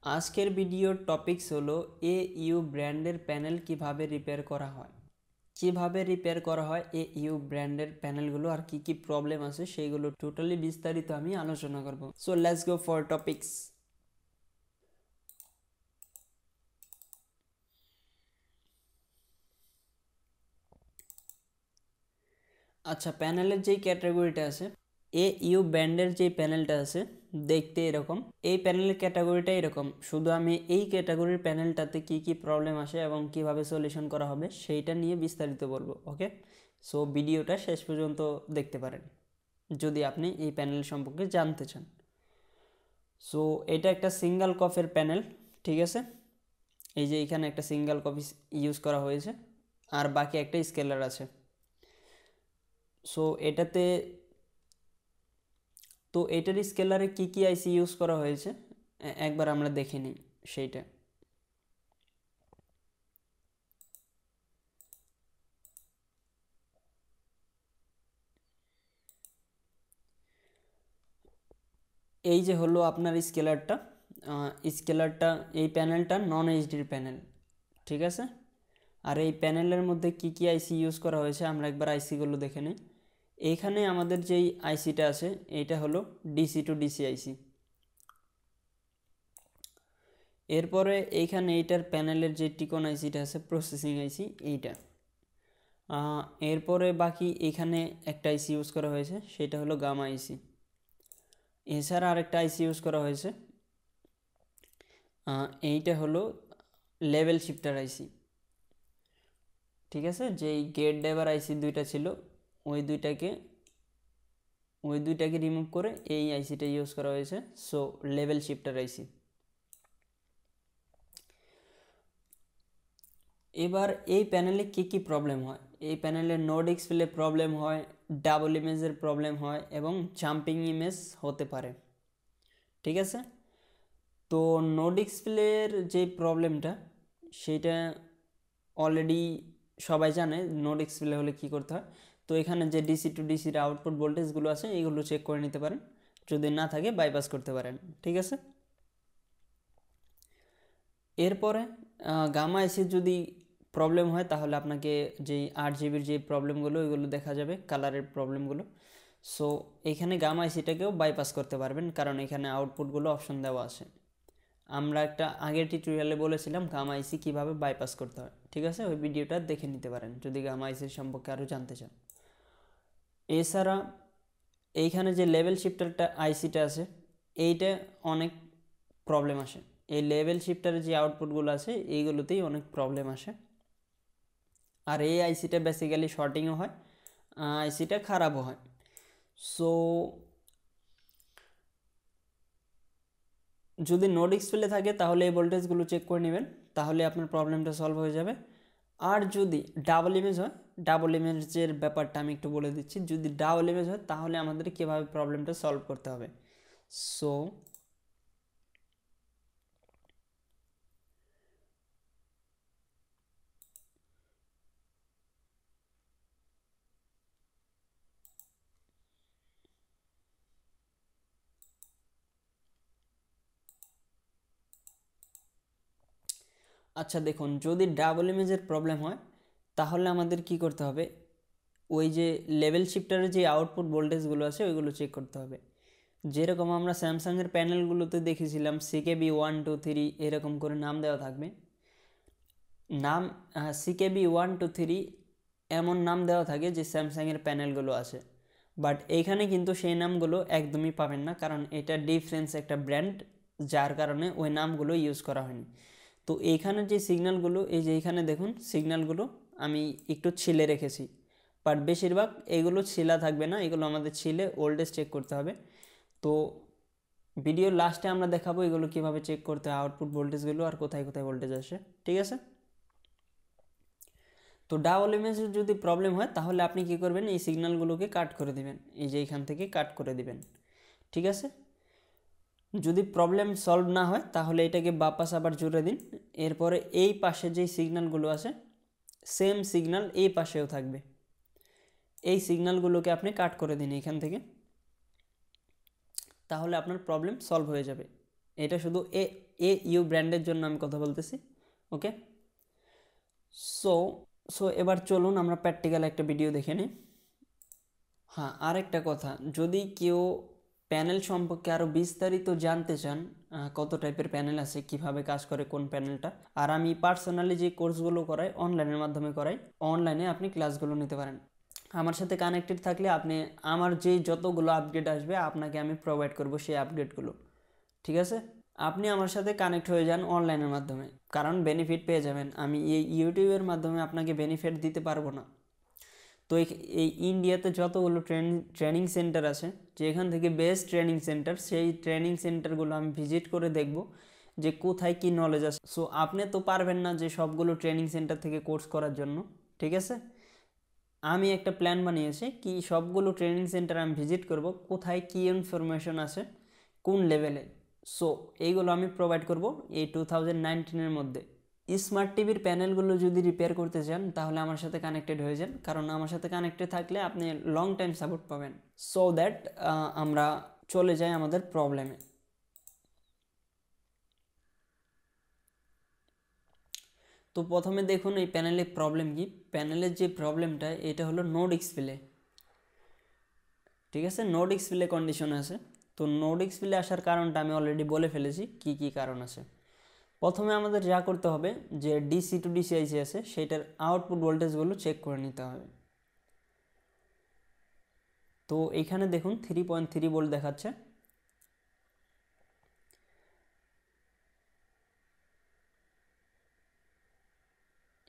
আজকের ভিডিওর টপিকস হলো AU ব্র্যান্ডের প্যানেল কিভাবে রিপেয়ার করা হয় AU ব্র্যান্ডের প্যানেলগুলো আর কি প্রবলেম আছে সেইগুলো টোটালি বিস্তারিত আমি আলোচনা করব। So let's go for topics. আচ্ছা, প্যানেলের যেই ক্যাটাগরিটা আছে, AU ব্র্যান্ডের যে প্যানেলটা আছে দেখতে এরকম, এই প্যানেলের ক্যাটাগরিটা এরকম। শুধু আমি এই ক্যাটাগরির প্যানেলটাতে কি প্রবলেম আসে এবং কিভাবে সলিউশন করা হবে সেইটা নিয়ে বিস্তারিত বলবো। ওকে, সো ভিডিওটা শেষ পর্যন্ত দেখতে পারেন যদি আপনি এই প্যানেল সম্পর্কে জানতে চান। সো এটা একটা সিঙ্গেল কফের প্যানেল, ঠিক আছে। এই যে এখানে একটা সিঙ্গেল কপি ইউজ করা হয়েছে আর বাকি একটা স্কেলার আছে। সো এটাতে তো এটার স্কেলারে কি আইসি ইউজ করা হয়েছে একবার আমরা দেখে নিই সেইটা। এই যে হলো আপনার স্কেলারটা এই প্যানেলটা নন এইচডির প্যানেল, ঠিক আছে। আর এই প্যানেলের মধ্যে কি আইসি ইউজ করা হয়েছে আমরা একবার আইসিগুলো দেখে নিই। এইখানে আমাদের যেই আইসিটা আছে এইটা হলো ডিসি টু ডিসি আইসি। এরপরে এইখানে এইটার প্যানেলের যে টিকন আইসিটা আছে প্রসেসিং আইসি এইটা। এরপরে বাকি এখানে একটা আইসি ইউজ করা হয়েছে সেটা হলো গামা আইসি। এছাড়া আরেকটা আইসি ইউজ করা হয়েছে, এইটা হলো লেভেল শিফটার আইসি, ঠিক আছে। যেই গেট ড্রাইভার আইসি দুইটা ছিল ওই দুইটাকে রিমুভ করে এই আইসিটা ইউজ করা হয়েছে। সো লেভেল শিফটার আইসি। এবার এই প্যানেলে কি প্রবলেম হয়, এই প্যানেলে নো ডিসপ্লে প্রবলেম হয়, ডাবল ইমেজের প্রবলেম হয় এবং জাম্পিং ইমেজ হতে পারে, ঠিক আছে। তো নো ডিসপ্লের যে প্রবলেমটা সেটা অলরেডি সবাই জানে নো ডিসপ্লে হলে কি করতে হয়। তো এখানে যে ডিসি টু ডিসির আউটপুট ভোল্টেজগুলো আছে এইগুলো চেক করে নিতে পারেন, যদি না থাকে বাইপাস করতে পারেন, ঠিক আছে। এরপরে গামা আইসির যদি প্রবলেম হয় তাহলে আপনাকে যেই 8 জিবির যে প্রবলেমগুলো ওইগুলো দেখা যাবে, কালারের প্রবলেমগুলো। সো এখানে গামা আইসিটাকেও বাইপাস করতে পারবেন কারণ এখানে আউটপুটগুলো অপশন দেওয়া আছে। আমরা একটা আগের টিউটোরিয়ালে বলেছিলাম গামা আইসি কীভাবে বাইপাস করতে হয়, ঠিক আছে। ওই ভিডিওটা দেখে নিতে পারেন যদি গামা আইসির সম্পর্কে আরও জানতে চান। এছাড়া এইখানে যে লেভেল শিফটারটা আইসিটা আছে এইটা অনেক প্রবলেম আসে। এই লেভেল শিফটারের যে আউটপুটগুলো আছে এইগুলোতেই অনেক প্রবলেম আসে। আর এই আইসিটা বেসিক্যালি শর্টিংও হয়, আইসিটা খারাপও হয়। সো যদি নো ডিসপ্লে থাকে তাহলে এই ভোল্টেজগুলো চেক করে নেবেন, তাহলে আপনার প্রবলেমটা সলভ হয়ে যাবে। আর যদি ডাবল ইমেজ হয়, ডাবল ইমেজের ব্যাপারটা আমি একটু বলে দিচ্ছি। যদি ডাবল ইমেজ হয় তাহলে আমাদের কীভাবে প্রবলেমটা সলভ করতে হবে। সো আচ্ছা দেখুন, যদি ডাবল ইমেজের প্রবলেম হয় তাহলে আমাদের কি করতে হবে, ওই যে লেভেল শিফটারের যে আউটপুট ভোল্টেজগুলো আছে ওইগুলো চেক করতে হবে। যেরকম আমরা স্যামসাংয়ের প্যানেলগুলোতে দেখেছিলাম CKB 1 2 3 এরকম করে নাম দেওয়া থাকবে, নাম CKB 1 2 3 এমন নাম দেওয়া থাকে যে স্যামসাংয়ের প্যানেলগুলো আছে। বাট এইখানে কিন্তু সেই নামগুলো একদমই পাবেন না কারণ এটা ডিফারেন্স একটা ব্র্যান্ড, যার কারণে ওই নামগুলো ইউজ করা হয়নি। তো এইখানে যে সিগন্যালগুলো, এই যে এইখানে দেখুন সিগন্যালগুলো আমি একটু ছিলে রেখেছি, বাট বেশিরভাগ এগুলো ছিলা থাকবে না, এগুলো আমাদের ছিলে ওল্ডেজ চেক করতে হবে। তো ভিডিওর লাস্টে আমরা দেখাবো এগুলো কীভাবে চেক করতে হয়, আউটপুট ভোল্টেজগুলো আর কোথায় কোথায় ভোল্টেজ আসে, ঠিক আছে। তো ডাবল ইমেজের যদি প্রবলেম হয় তাহলে আপনি কি করবেন, এই সিগন্যালগুলোকে কাট করে দিবেন, এই যে এইখান থেকে কাট করে দিবেন, ঠিক আছে। যদি প্রবলেম সলভ না হয় তাহলে এটাকে বাপাস আবার জুড়ে দিন। এরপরে এই পাশে যেই সিগন্যালগুলো আছে সেম সিগন্যাল এই পাশেও থাকবে, এই সিগন্যালগুলোকে আপনি কাট করে দিন এখান থেকে, তাহলে আপনার প্রবলেম সলভ হয়ে যাবে। এটা শুধু AU ব্র্যান্ডের জন্য আমি কথা বলতেছি। ওকে, সো সো এবার চলুন আমরা প্র্যাকটিক্যাল একটা ভিডিও দেখে নিই। হ্যাঁ, আরেকটা কথা, যদি কেউ প্যানেল সম্পর্কে আরও বিস্তারিত জানতে চান, কত টাইপের প্যানেল আছে, কিভাবে কাজ করে কোন প্যানেলটা, আর আমি পার্সোনালি যে কোর্সগুলো করাই অনলাইনের মাধ্যমে করাই, অনলাইনে আপনি ক্লাসগুলো নিতে পারেন। আমার সাথে কানেক্টেড থাকলে আপনি আমার যেই যতগুলো আপডেট আসবে আপনাকে আমি প্রোভাইড করব সেই আপডেটগুলো, ঠিক আছে? আপনি আমার সাথে কানেক্ট হয়ে যান অনলাইনের মাধ্যমে, কারণ বেনিফিট পেয়ে যাবেন। আমি এই ইউটিউবের মাধ্যমে আপনাকে বেনিফিট দিতে পারবো না। তো এই ইন্ডিয়াতে যতগুলো ট্রেনিং সেন্টার আছে, যেখান থেকে বেস্ট ট্রেনিং সেন্টার, সেই ট্রেনিং সেন্টারগুলো আমি ভিজিট করে দেখব যে কোথায় কি নলেজ আছে। সো আপনি তো পারবেন না যে সবগুলো ট্রেনিং সেন্টার থেকে কোর্স করার জন্য, ঠিক আছে? আমি একটা প্ল্যান বানিয়েছি কি সবগুলো ট্রেনিং সেন্টার আমি ভিজিট করব, কোথায় কী ইনফরমেশন আছে কোন লেভেলে। সো এইগুলো আমি প্রোভাইড করব এই 2019-এর মধ্যে। স্মার্ট টিভির প্যানেলগুলো যদি রিপেয়ার করতে চান তাহলে আমার সাথে কানেক্টেড হয়ে যান, কারণ আমার সাথে কানেক্টেড থাকলে আপনি লং টাইম সাপোর্ট পাবেন। সো দ্যাট আমরা চলে যাই আমাদের প্রবলেমে। তো প্রথমে দেখুন এই প্যানেলের প্রবলেম কি। প্যানেলের যে প্রবলেমটা এটা হলো নো ডিসপ্লে, ঠিক আছে? নো ডিসপ্লে কন্ডিশন আছে। তো নো ডিসপ্লে আসার কারণটা আমি অলরেডি বলে ফেলেছি কি কি কারণ আছে। প্রথমে আমাদের যা করতে হবে যে ডিসি টু ডিসি আইসি আছে সেটার আউটপুট ভোল্টেজগুলো চেক করে নিতে হবে। তো এখানে দেখুন 3.3 ভোল্ট দেখাচ্ছে।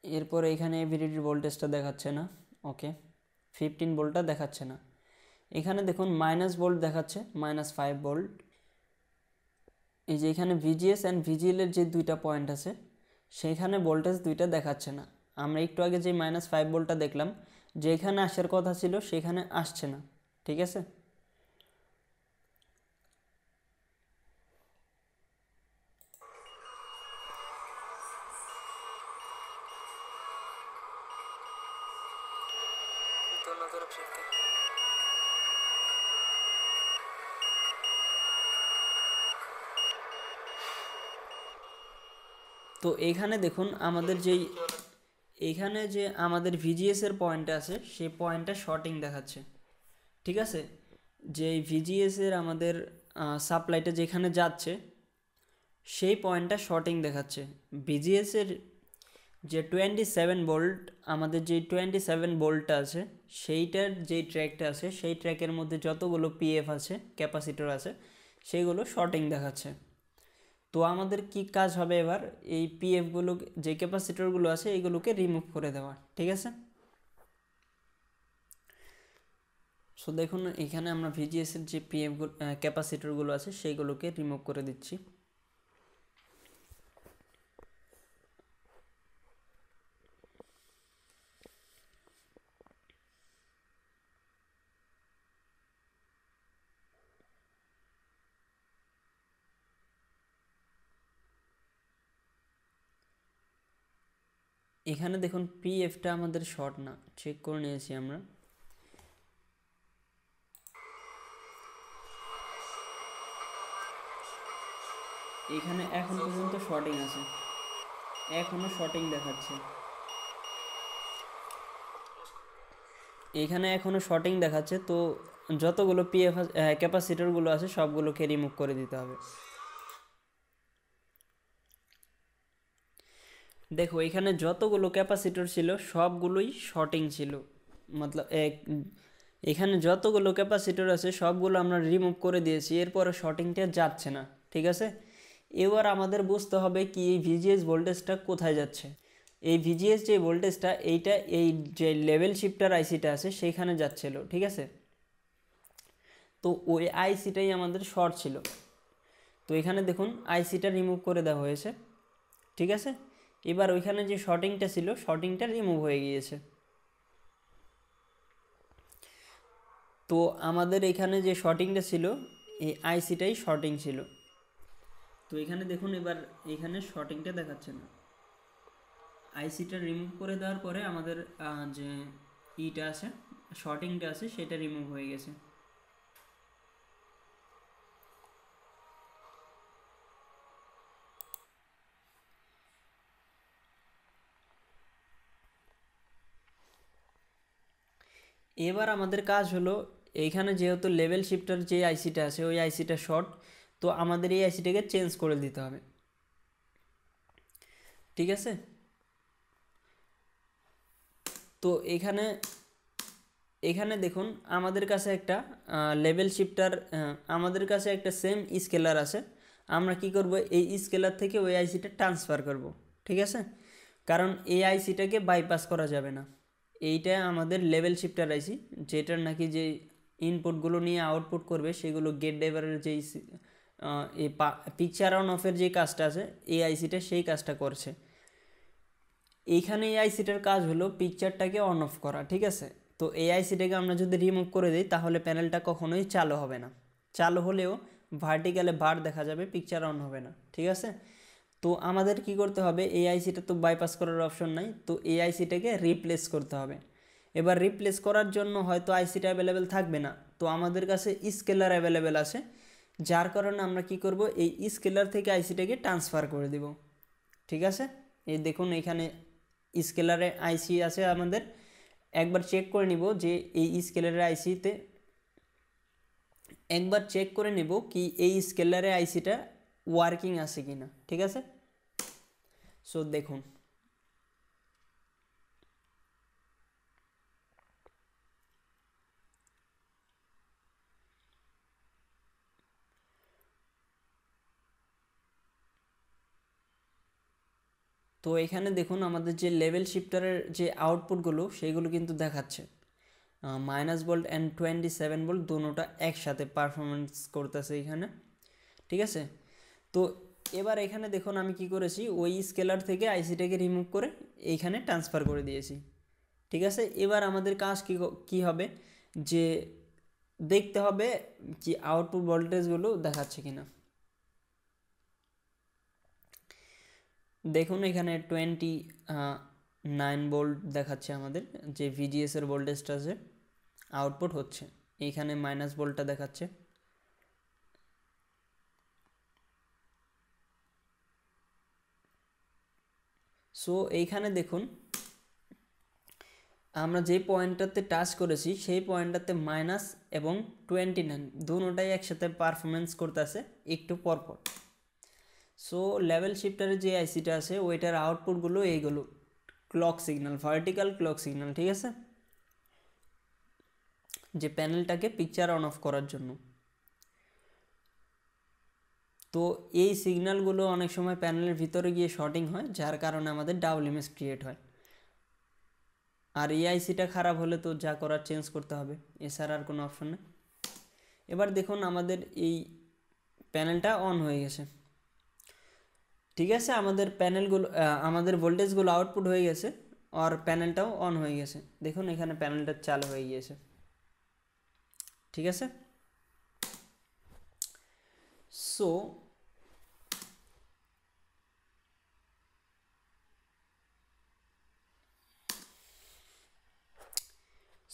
এরপরে এখানে ভিডিডি ভোল্টেজটা দেখাচ্ছে না, ওকে। 15 ভোল্টটা দেখাচ্ছে না। এখানে দেখুন মাইনাস ভোল্ট দেখাচ্ছে, -5 ভোল্ট। এই যে এখানে ভিজিএস অ্যান্ড ভিজিএলের যে দুইটা পয়েন্ট আছে সেইখানে ভোল্টেজ দুইটা দেখাচ্ছে না। আমরা একটু আগে যে -5 ভোল্টটা দেখলাম, যেখানে আসার কথা ছিল সেখানে আসছে না, ঠিক আছে? তো এইখানে দেখুন আমাদের এইখানে যে আমাদের ভিজিএসের পয়েন্ট আছে সেই পয়েন্টটা শর্টিং দেখাচ্ছে, ঠিক আছে? যে ভিজিএসের আমাদের সাপ্লাইটা যেখানে যাচ্ছে সেই পয়েন্টটা শর্টিং দেখাচ্ছে। ভিজিএসের যে 27 ভোল্ট, আমাদের যে 27 ভোল্টটা আছে সেইটার যেই ট্র্যাকটা আছে সেই ট্র্যাকের মধ্যে যতগুলো পিএফ আছে, ক্যাপাসিটর আছে, সেইগুলো শর্টিং দেখাচ্ছে। তো আমাদের কি কাজ হবে এবার, এই পিএফগুলো যে ক্যাপাসিটরগুলো আছে এইগুলোকে রিমুভ করে দেওয়া, ঠিক আছে? সো দেখুন এখানে আমরা ভিজিএসের যে পিএফ ক্যাপাসিটরগুলো আছে সেইগুলোকে রিমুভ করে দিচ্ছি। এখানে দেখুন পিএফটা আমাদের শর্ট না, চেক করে নিয়েছি আমরা। এখানে এখন পর্যন্ত শর্টিং আছে, এখনো শর্টিং দেখাচ্ছে। এখানে এখনো শর্টিং দেখাচ্ছে। তো যতগুলো পিএফ ক্যাপাসিটরগুলো আছে সবগুলোকে রিমুভ করে দিতে হবে। দেখো এখানে যতগুলো ক্যাপাসিটর ছিল সবগুলোই শর্টিং ছিল, মতলব এখানে যতগুলো ক্যাপাসিটর আছে সবগুলো আমরা রিমুভ করে দিয়েছি, এরপরে শর্টিংটা যাচ্ছে না, ঠিক আছে? এবার আমাদের বুঝতে হবে কি এই ভিজিএস ভোল্টেজটা কোথায় যাচ্ছে। এই ভিজিএস যে ভোল্টেজটা এইটা এই যে লেভেল শিফটার আইসিটা আছে সেইখানে যাচ্ছিল, ঠিক আছে? তো ওই আইসিটাই আমাদের শর্ট ছিল। তো এখানে দেখুন আইসিটা রিমুভ করে দেওয়া হয়েছে, ঠিক আছে? এবার ওইখানে যে শর্টিংটা ছিল শর্টিংটা রিমুভ হয়ে গিয়েছে। তো আমাদের এখানে যে শর্টিংটা ছিল এই আইসিটাই শর্টিং ছিল। তো এখানে দেখুন এবার এখানে শর্টিংটা দেখাচ্ছে না। আইসিটা রিমুভ করে দেওয়ার পরে আমাদের যে ইটা আছে, শর্টিংটা আছে, সেটা রিমুভ হয়ে গেছে। এবার আমাদের কাজ হলো এইখানে যেহেতু লেভেল শিফটার যে আইসিটা আছে ওই আইসিটা শর্ট, তো আমাদের এই আইসিটাকে চেঞ্জ করে দিতে হবে। ঠিক আছে, তো এখানে এখানে দেখুন আমাদের কাছে একটা লেভেল শিফটার, আমাদের কাছে একটা সেম স্কেলার আছে। আমরা কি করব, এই স্কেলার থেকে ওই আইসিটা ট্রান্সফার করব। ঠিক আছে, কারণ এই আইসিটাকে বাইপাস করা যাবে না। এইটা আমাদের লেভেল শিফটার আইসি, যেটার নাকি যে ইনপুটগুলো নিয়ে আউটপুট করবে সেগুলো গেট ড্রাইভারের যেই এই পিকচার অন অফের যে কাজটা আছে এই আইসিটা সেই কাজটা করছে। এইখানে এই আইসিটার কাজ হলো পিকচারটাকে অন অফ করা। ঠিক আছে, তো এই আইসিটাকে আমরা যদি রিমুভ করে দিই তাহলে প্যানেলটা কখনোই চালু হবে না। চালু হলেও ভার্টিক্যালে বার দেখা যাবে, পিকচার অন হবে না। ঠিক আছে, তো আমাদের কি করতে হবে, এই আইসিটা তো বাইপাস করার অপশন নাই, তো এই আইসিটাকে রিপ্লেস করতে হবে। এবার রিপ্লেস করার জন্য হয়তো আইসিটা অ্যাভেলেবেল থাকবে না, তো আমাদের কাছে স্কেলার অ্যাভেলেবেল আছে, যার কারণে আমরা কি করব, এই স্কেলার থেকে আইসিটাকে ট্রান্সফার করে দিব। ঠিক আছে, এই দেখুন এখানে স্কেলারে আইসি আছে আমাদের। একবার চেক করে নিব যে এই স্কেলারের আইসিতে, একবার চেক করে নেব কি এই স্কেলারে আইসিটা ওয়ার্কিং আছে কিনা। ঠিক আছে, সো দেখুন তো এখানে দেখুন আমাদের যে লেভেল শিফটারের যে আউটপুটগুলো সেগুলো কিন্তু দেখাচ্ছে -ভোল্ট অ্যান্ড 27 ভোল্ট দুটোটা একসাথে পারফরমেন্স করতেছে এখানে। ঠিক আছে, তো এবার এখানে দেখুন আমি কি করেছি, ওই স্কেলার থেকে আইসিটাকে রিমুভ করে এইখানে ট্রান্সফার করে দিয়েছি। ঠিক আছে, এবার আমাদের কাজ কি হবে, যে দেখতে হবে কি আউটপুট ভোল্টেজগুলো দেখাচ্ছে কিনা। দেখুন এখানে 29 ভোল্ট দেখাচ্ছে আমাদের, যে ভিজিএস এর ভোল্টেজটা আছে আউটপুট হচ্ছে, এইখানে মাইনাস ভোল্টটা দেখাচ্ছে। সো এইখানে দেখুন আমরা যে পয়েন্টটাতে টাচ করেছি সেই পয়েন্টটাতে মাইনাস এবং 29 দুটোটাই একসাথে পারফরমেন্স করতেছে একটু পরপর। সো লেভেল শিফটারের যে আইসিটা আছে ওইটার আউটপুটগুলো এইগুলো clock signal, vertical clock signal. ঠিক আছে, যে প্যানেলটাকে পিকচার অন অফ করার জন্য। তো এই সিগন্যালগুলো অনেক সময় প্যানেলের ভিতরে গিয়ে শর্টিং হয়, যার কারণে আমাদের ডাবল ইমেজ ক্রিয়েট হয়। আর এই আইসিটা খারাপ হলে তো যা করার চেঞ্জ করতে হবে, এছাড়া আর কোনো অপশন নেই। এবার দেখুন আমাদের এই প্যানেলটা অন হয়ে গেছে। ঠিক আছে, আমাদের প্যানেলগুলো আমাদের ভোল্টেজগুলো আউটপুট হয়ে গেছে আর প্যানেলটাও অন হয়ে গেছে। দেখুন এখানে প্যানেলটা চালু হয়ে গিয়েছে। ঠিক আছে,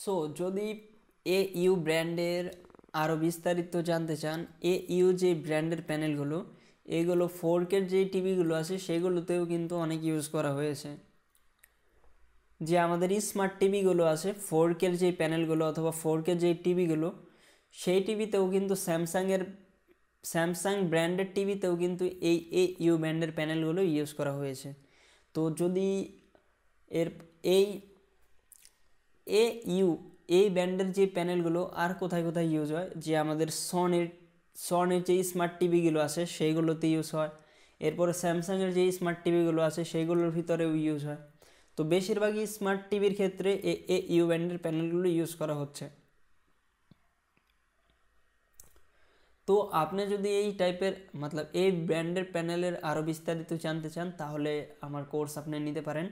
সো যদি AU ব্র্যান্ডের আরও বিস্তারিত জানতে চান, AU যে ব্র্যান্ডের প্যানেলগুলো এগুলো 4K যে টিভিগুলো আছে সেগুলোতেও কিন্তু অনেক ইউজ করা হয়েছে। যে আমাদের স্মার্ট টিভিগুলো আছে 4K যে প্যানেলগুলো অথবা 4K যে টিভিগুলো, সেই টিভিতেও কিন্তু স্যামসাং ব্র্যান্ডের টিভিতেও কিন্তু এই AU ব্র্যান্ডের প্যানেলগুলো ইউজ করা হয়েছে। তো যদি এর এই AU এই ব্র্যান্ডের যে প্যানেলগুলো আর কোথায় কোথায় ইউজ হয়, যে আমাদের সনির যে স্মার্ট টিভিগুলো আছে সেইগুলোতে ইউজ হয়, এরপরে স্যামসাংয়ের যে স্মার্ট টিভিগুলো আছে সেইগুলোর ভিতরেও ইউজ হয়। তো বেশিরভাগই স্মার্ট টিভির ক্ষেত্রে AU ব্র্যান্ডের প্যানেলগুলো ইউজ করা হচ্ছে। তো আপনি যদি এই টাইপের এই ব্র্যান্ডের প্যানেলের আরও বিস্তারিত জানতে চান তাহলে আমার কোর্স আপনি নিতে পারেন।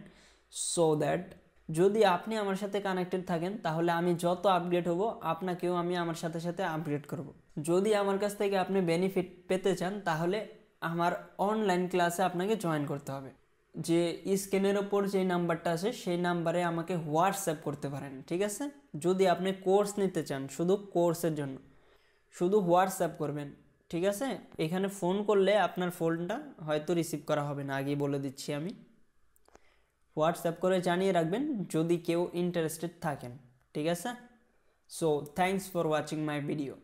সো দ্যাট যদি আপনি আমার সাথে কানেক্টেড থাকেন তাহলে আমি যত আপগ্রেড হব আপনাকেও আমি আমার সাথে সাথে আপগ্রেড করব। যদি আমার কাছ থেকে আপনি বেনিফিট পেতে চান তাহলে আমার অনলাইন ক্লাসে আপনাকে জয়েন করতে হবে। যে স্ক্রিনের ওপর যে নাম্বারটা আছে সেই নাম্বারে আমাকে হোয়াটসঅ্যাপ করতে পারেন। ঠিক আছে, যদি আপনি কোর্স নিতে চান শুধু কোর্সের জন্য শুধু হোয়াটসঅ্যাপ করবেন। ঠিক আছে, এখানে ফোন করলে আপনার ফোনটা হয়তো রিসিভ করা হবে না, আগেই বলে দিচ্ছি আমি। হোয়াটসঅ্যাপ করে জানিয়ে রাখবেন যদি কেউ ইন্টারেস্টেড থাকেন। ঠিক আছে। So thanks for watching my video.